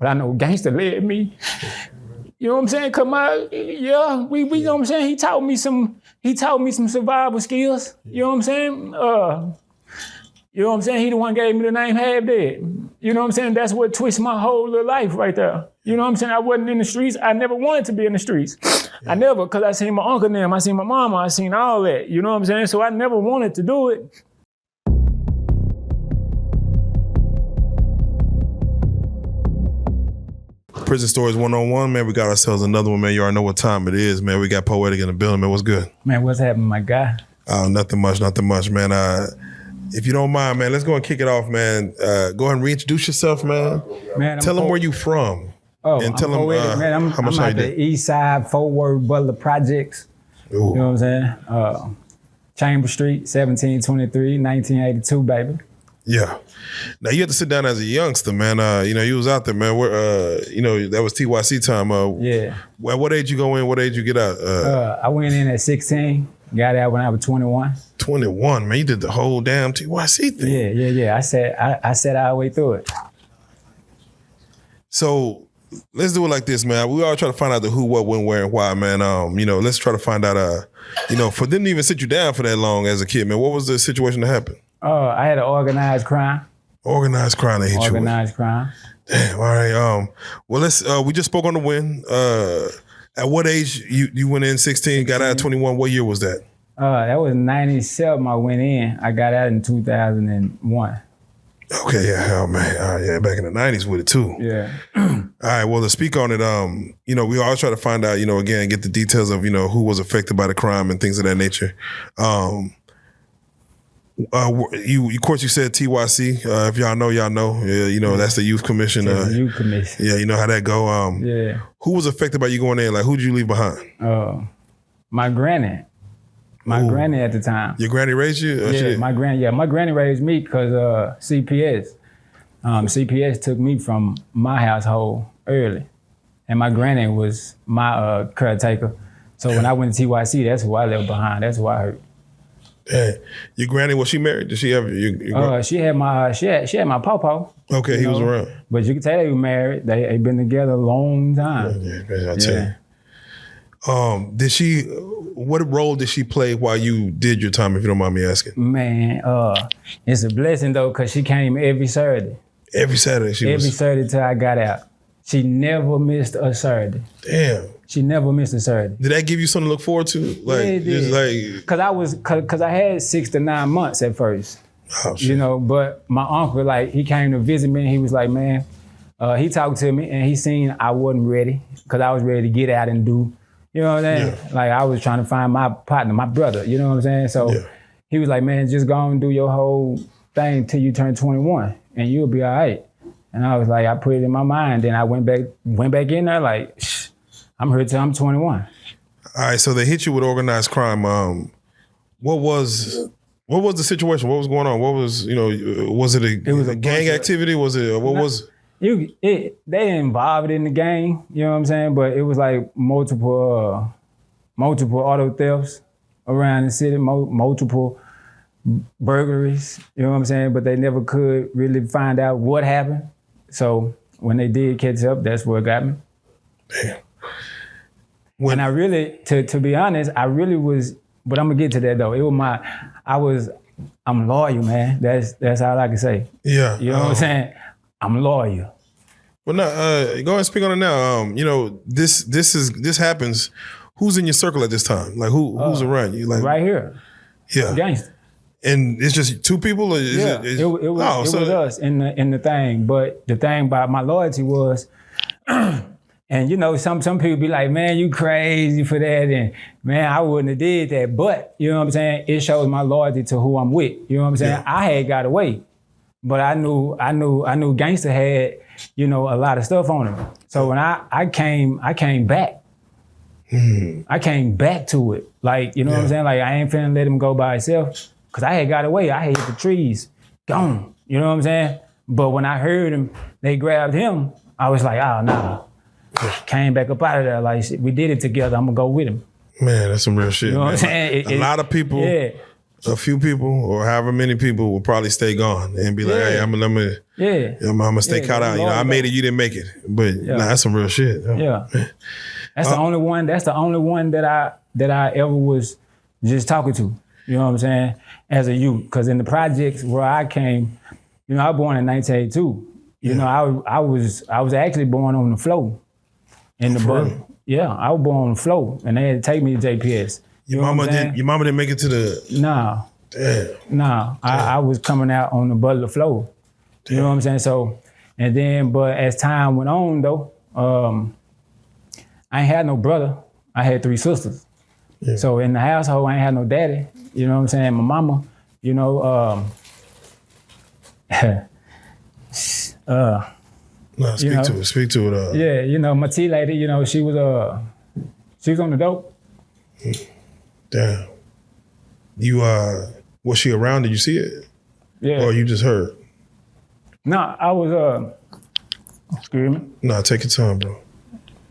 But I know gangster led me. You know what I'm saying? Cause we you know what I'm saying? He taught me some survival skills. You know what I'm saying? You know what I'm saying? He the one gave me the name Half Dead. You know what I'm saying? That's what twisted my whole little life right there. You know what I'm saying? I wasn't in the streets. I never wanted to be in the streets. I never, cause I seen my uncle and them, I seen my mama, I seen all that. You know what I'm saying? So I never wanted to do it. Prison Stories 101, man. We got ourselves another one, man. You already know what time it is, man. We got Poetic in the building, man. What's good? Man, what's happening, my guy? Nothing much, man. If you don't mind, man, let's go and kick it off, man. Go ahead and reintroduce yourself, man. Tell them where you from. Oh, and tell them man. I'm out the East Side, Fort Worth, Butler Projects. Ooh. You know what I'm saying? Chamber Street, 1723, 1982, baby. Yeah. Now you had to sit down as a youngster, man. You was out there, man. That was TYC time. Yeah. At what age you go in? What age you get out? I went in at 16. Got out when I was 21. 21, man. You did the whole damn TYC thing. Yeah. I sat all the way through it. So let's do it like this, man. We all try to find out the who, what, when, where, and why, man. Let's try to find out. For them to even sit you down for that long as a kid, man. What was the situation that happened? I had an organized crime. Organized crime that hit you. Organized crime. Damn. All right. Well, let's. We just spoke on the win. At what age you went in? 16. Got out at 21. What year was that? That was 97. I went in. I got out in 2001. Okay. Yeah. Oh man. Yeah. Back in the 90s with it too. Yeah. All right. Well, to speak on it, we always try to find out, again, get the details of, who was affected by the crime and things of that nature. Of course, you said TYC. If y'all know, y'all know. Yeah, that's the youth commission. Youth commission. Yeah, you know how that go. Yeah. Who was affected by you going in? Like, who did you leave behind? My granny. My granny at the time. Your granny raised you? My granny raised me because CPS. CPS took me from my household early, and my granny was my caretaker. So when I went to TYC, that's who I left behind. That's who I hurt. Yeah. Your granny, was she married? Did she have she had my pawpaw. Okay, he was around. But you can tell they were married. They been together a long time. Yeah, I tell you. What role did she play while you did your time, if you don't mind me asking? Man, it's a blessing though, cause she came every Saturday. Every Saturday Saturday till I got out. She never missed a Saturday. Damn. She never missed a Saturday. Did that give you something to look forward to? Like, yeah, it did. Cause I had 6 to 9 months at first. Oh, shit. But my uncle, he came to visit me and he was like, man, he talked to me and he seen I wasn't ready, cause I was ready to get out and do, you know what I'm saying? Yeah. Like I was trying to find my partner, my brother, you know what I'm saying? So he was like, man, just go and do your whole thing till you turn 21 and you'll be all right. And I was like, I put it in my mind. Then I went back in there like, I'm here till I'm 21. All right, so they hit you with organized crime. What was the situation? What was going on? What was, was it a gang activity? Was it, what was? They involved in the gang, you know what I'm saying? But it was like multiple auto thefts around the city, multiple burglaries, you know what I'm saying? But they never could really find out what happened. So when they did catch up, that's what got me. Damn. When I really, to be honest, I really was, but I'm gonna get to that though. I'm loyal, man. That's all I can say. Yeah. You know what I'm saying? I'm loyal. Well, no, go ahead and speak on it now. This happens. Who's in your circle at this time? Like who's around you? Like right here. Yeah. Gangster. And it's just two people? Or it was us in the thing. But the thing about my loyalty was, and some people be like, man, you crazy for that. And man, I wouldn't have did that. But, you know what I'm saying? It shows my loyalty to who I'm with. You know what I'm saying? Yeah. I had got away. But I knew Gangster had, a lot of stuff on him. So when I came back. Mm-hmm. I came back to it. Like, you know what I'm saying? Like, I ain't finna let him go by himself. Cause I had got away. I had hit the trees. Gone. You know what I'm saying? But when I heard him, they grabbed him. I was like, oh, no. Came back up out of there. Like, we did it together. I'm gonna go with him. Man, that's some real shit. You know what I'm saying? A lot of people. Yeah. a few people or however many people will probably stay gone and be like, hey, I'm gonna stay caught out. You know, I made it, you didn't make it. But nah, that's some real shit. Yeah. That's the only one. That's the only one that I ever was just talking to. You know what I'm saying? As a youth, because in the projects where I came, you know, I was born in 1982. You know, I was actually born on the floor in the bus. Yeah, I was born on the floor, and they had to take me to JPS. Your mama didn't make it to the. Nah. Damn. Nah. I was coming out on the butt of the floor. You know what I'm saying? So, and then, but as time went on though, I ain't had no brother. I had 3 sisters. Yeah. So in the household, I ain't had no daddy. You know what I'm saying? My mama, you know, no, speak to it. Yeah, you know, my tea lady, you know, she was on the dope. Damn. You was she around? Did you see it? Yeah. Or you just heard? No, I was excuse me. No, take your time, bro.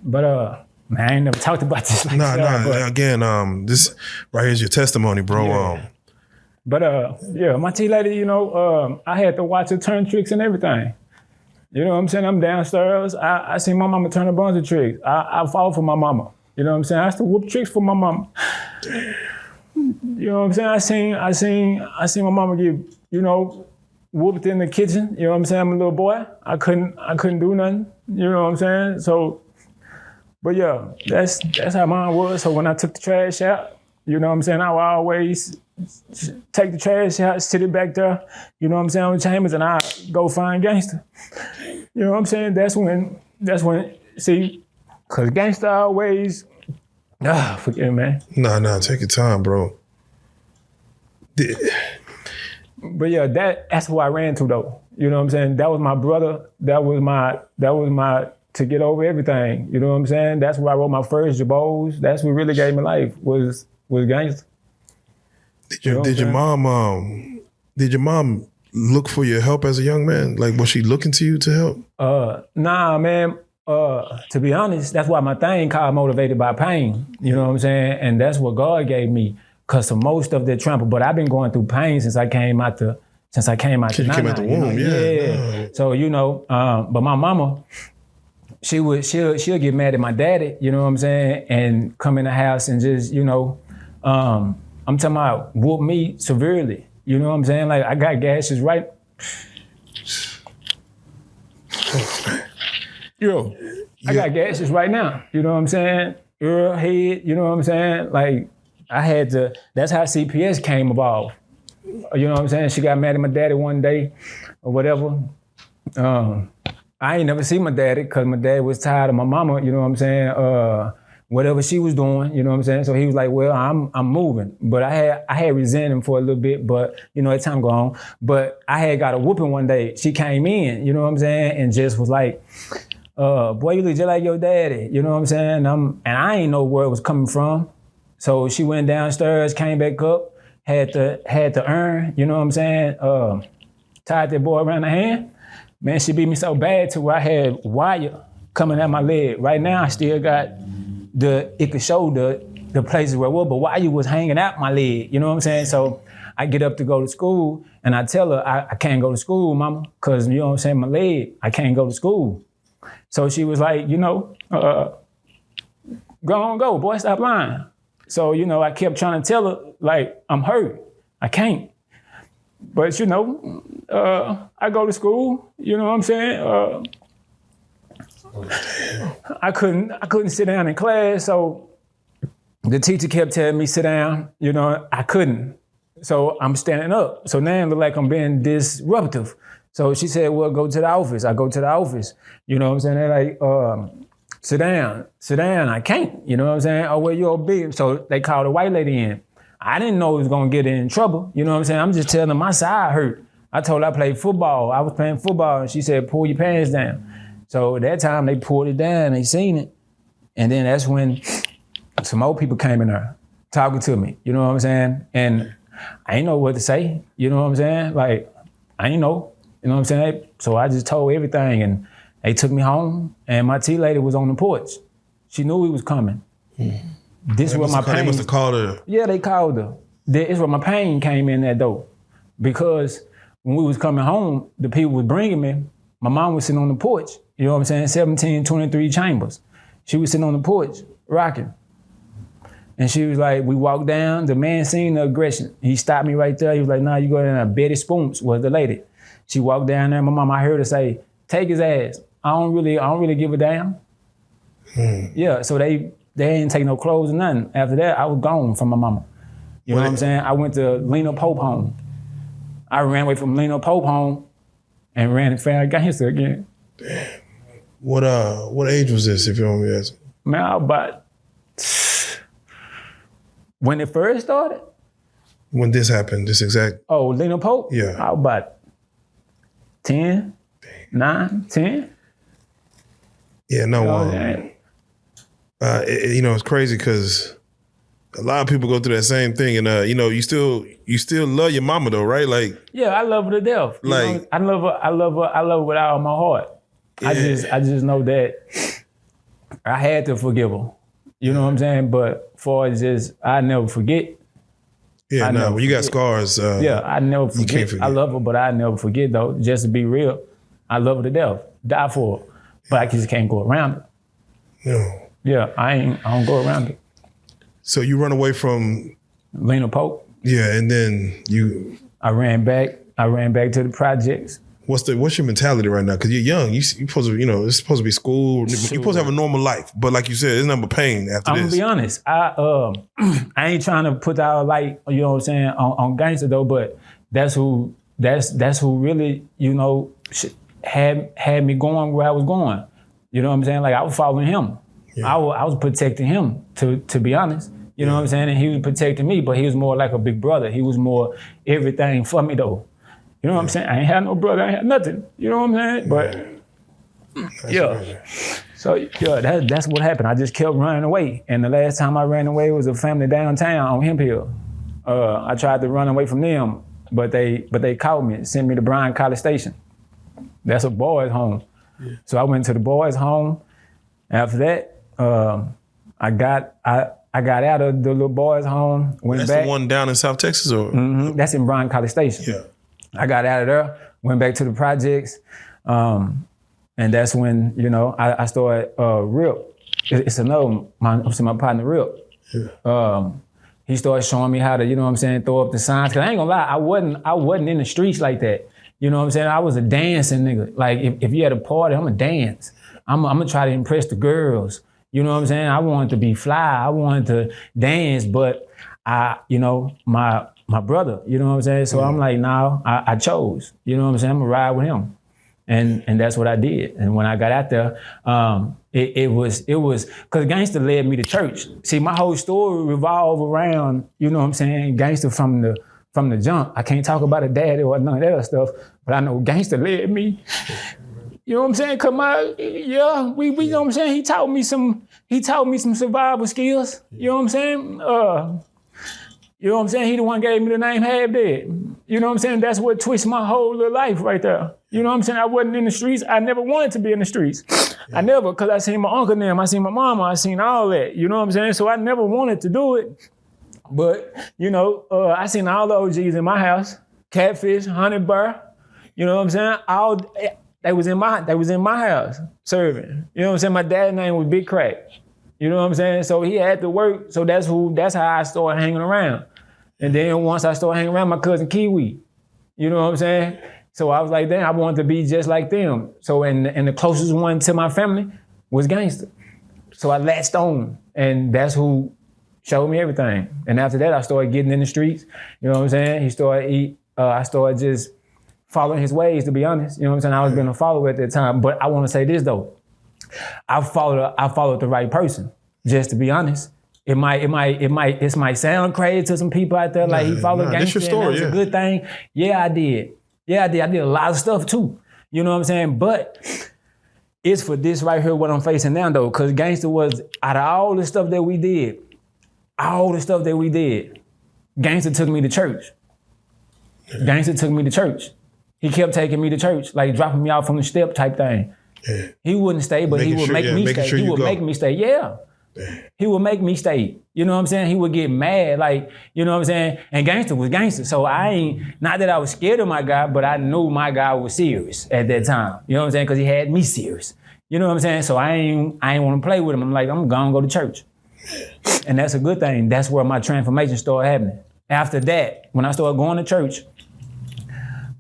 But man, I ain't never talked about this like that. Again, this right here's your testimony, bro. Yeah. But yeah, my tea lady, you know, I had to watch her turn tricks and everything. You know what I'm saying? I'm downstairs. I seen my mama turn a bunch of tricks. I fought for my mama. You know what I'm saying? I used to whoop tricks for my mama. You know what I'm saying? I seen my mama get, you know, whooped in the kitchen. You know what I'm saying? I'm a little boy. I couldn't do nothing. You know what I'm saying? So, but yeah, that's how mine was. So when I took the trash out, you know what I'm saying? I would always take the trash out, sit it back there, you know what I'm saying, on the chambers, and I go find gangster. You know what I'm saying? That's when, see, cause gangster always, forget it, man. Nah, take your time, bro. But yeah, that's who I ran to though. You know what I'm saying? That was my brother. That was my to get over everything. You know what I'm saying? That's where I wrote my first jabos. That's what really gave me life was gangster. Did your mom look for your help as a young man? Like, was she looking to you to help? Nah, man. To be honest, that's why my thing called Motivated by Pain. You know what I'm saying? And that's what God gave me. Cause for most of the trample, but I've been going through pain since I came out the womb. Yeah. So you know, but my mama, she'll get mad at my daddy. You know what I'm saying? And come in the house and just, you know, I'm talking about whoop me severely. You know what I'm saying? Like I got gashes right. Yo, I got gashes right now. You know what I'm saying? Ear, head, you know what I'm saying? Like I had to, that's how CPS came about. You know what I'm saying? She got mad at my daddy one day or whatever. I ain't never seen my daddy because my dad was tired of my mama, you know what I'm saying? Whatever she was doing, you know what I'm saying? So he was like, well, I'm moving. But I had resented him for a little bit, but you know, as time go on. But I had got a whooping one day. She came in, you know what I'm saying? And just was like, boy, you look just like your daddy, you know what I'm saying? And I ain't know where it was coming from. So she went downstairs, came back up, had to earn, you know what I'm saying? Tied that boy around the hand. Man, she beat me so bad to where I had wire coming out my leg. Right now, I still got it could show the places where it was, but wire was hanging out my leg, you know what I'm saying? So I get up to go to school and I tell her, I can't go to school, mama, because you know what I'm saying, my leg, I can't go to school. So she was like, you know, go, boy, stop lying. So, you know, I kept trying to tell her, like, I'm hurt. I can't. But, you know, I go to school, you know what I'm saying? I couldn't sit down in class, so the teacher kept telling me, sit down, you know, I couldn't. So I'm standing up. So now it look like I'm being disruptive. So she said, well, go to the office. I go to the office. You know what I'm saying? They're like, sit down. I can't. You know what I'm saying? Oh, well, you're big. So they called a white lady in. I didn't know it was going to get in trouble. You know what I'm saying? I'm just telling her my side hurt. I told her I played football. I was playing football. And she said, pull your pants down. So at that time, they pulled it down. They seen it. And then that's when some old people came in there talking to me. You know what I'm saying? And I ain't know what to say. You know what I'm saying? Like, I ain't know. You know what I'm saying? So I just told everything. And they took me home. And my tea lady was on the porch. She knew he was coming. This was my pain. They must have called her. Yeah, they called her. it's where my pain came in that though. Because when we was coming home, the people was bringing me, my mom was sitting on the porch, you know what I'm saying, 1723 Chambers. She was sitting on the porch, rocking. And she was like, we walked down, the man seen the aggression. He stopped me right there. He was like, nah, you go down there. Betty Spoons was the lady. She walked down there. My mom, I heard her say, take his ass. I don't really give a damn. Yeah, so they didn't take no clothes or nothing. After that, I was gone from my mama. You know what I'm saying? I went to Lena Pope home. I ran away from Lena Pope home and ran and found gangster again. Damn. What age was this, if you don't mind me asking? Man, I was about, when it first started? When this happened, this exact? Oh, Lena Pope? Yeah. I was about 10, 9, 10. Yeah, no, it's crazy because a lot of people go through that same thing, and you still love your mama though, right? Like, yeah, I love her to death. Like, I love her with all my heart. Yeah. I just know that I had to forgive her. You know what I'm saying? But for just, I never forget. Yeah, when you got scars. I never forget. You can't forget. I love her, but I never forget though. Just to be real, I love her to death. Die for her, but I just can't go around it. No. Yeah, I don't go around it. So you run away from Lena Pope. Yeah, and then I ran back to the projects. What's your mentality right now? Because you're young. You're supposed to, it's supposed to be school. You're supposed to have a normal life. But like you said, there's nothing but pain after this. I'm gonna be honest. I ain't trying to put out light, you know what I'm saying, on gangster though. But that's who really, had me going where I was going. You know what I'm saying? Like I was following him. Yeah. I was protecting him. To be honest. You know what I'm saying? And he was protecting me, but he was more like a big brother. He was more everything for me though. You know what I'm saying? I ain't had no brother, I ain't had nothing. You know what I'm saying? But that's what happened. I just kept running away. And the last time I ran away was a family downtown on Hemp Hill. I tried to run away from them, but they caught me and sent me to Bryan College Station. That's a boys' home. Yeah. So I went to the boys' home. After that, I got out of the little boys' home, went that's back. That's the one down in South Texas, or? Mm-hmm. That's in Bryan College Station. Yeah. I got out of there, went back to the projects, and that's when, I started Rip. It's another, my partner Rip. Yeah. He started showing me how to, throw up the signs. Cause I ain't gonna lie, I wasn't in the streets like that. You know what I'm saying? I was a dancing nigga. Like if you had a party, I'm gonna dance. I'm gonna try to impress the girls. You know what I'm saying? I wanted to be fly. I wanted to dance, but my brother, you know what I'm saying? So I'm like, nah, I chose. You know what I'm saying? I'm gonna ride with him. And that's what I did. And when I got out there, it was, cause gangster led me to church. See, my whole story revolved around, you know what I'm saying, gangster from the jump. I can't talk about a daddy or none of that other stuff, but I know gangster led me. You know what I'm saying? We you know what I'm saying? He taught me some survival skills. You know what I'm saying? You know what I'm saying? He the one gave me the name Half Dead. You know what I'm saying? That's what twisted my whole little life right there. You know what I'm saying? I wasn't in the streets. I never wanted to be in the streets. Yeah. I never, because I seen my uncle and them, I seen my mama, I seen all that. You know what I'm saying? So I never wanted to do it. But, I seen all the OGs in my house. Catfish, Honey Bear. You know what I'm saying? They was in my house serving. You know what I'm saying? My dad's name was Big Crack. You know what I'm saying? So he had to work. So that's how I started hanging around. And then once I started hanging around my cousin Kiwi, you know what I'm saying? So I was like, damn, I wanted to be just like them. So and the closest one to my family was gangster. So I latched on, and that's who showed me everything. And after that, I started getting in the streets. You know what I'm saying? I started just following his ways, to be honest. You know what I'm saying? I was being a follower at that time. But I want to say this though. I followed the right person, just to be honest. It might sound crazy to some people out there, like he followed gangster, and that was a good thing. Yeah, I did. I did a lot of stuff too. You know what I'm saying? But it's for this right here, what I'm facing now though, because gangster was, out of all the stuff that we did, gangster took me to church. Gangster took me to church. He kept taking me to church, like dropping me off from the step type thing. Yeah. He wouldn't stay, but he would make me stay. He would make me stay. Yeah. He would make me stay. You know what I'm saying? He would get mad, like, you know what I'm saying? And gangster was gangster. So not that I was scared of my guy, but I knew my guy was serious at that time. You know what I'm saying? Because he had me serious. You know what I'm saying? So I ain't want to play with him. I'm like, I'm gonna go to church. And that's a good thing. That's where my transformation started happening. After that, when I started going to church,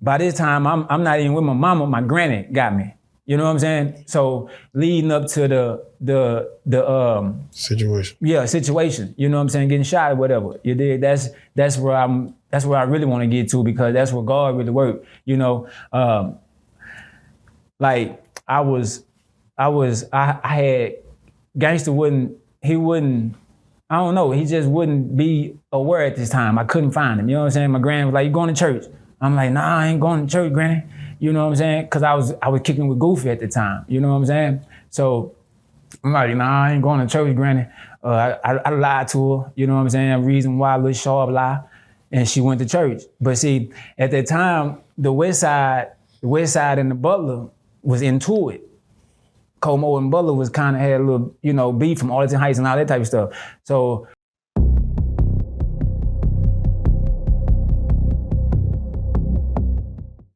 by this time, I'm not even with my mama, my granny got me. You know what I'm saying? So leading up to the situation. Yeah, situation. You know what I'm saying? Getting shot or whatever. You did. That's where I really want to get to, because that's where God really worked. You know, like I had gangster I don't know, he just wouldn't be aware at this time. I couldn't find him. You know what I'm saying? My granny was like, "You going to church?" I'm like, "Nah, I ain't going to church, granny." You know what I'm saying? Because I was kicking with Goofy at the time. You know what I'm saying? So I'm like, "Nah, I ain't going to church, granny." I lied to her. You know what I'm saying? Reason why, a little sharp lie. And she went to church. But see, at that time, the West Side and the Butler was into it. Como and Butler was kind of had a little, beef from Arlington Heights and all that type of stuff. So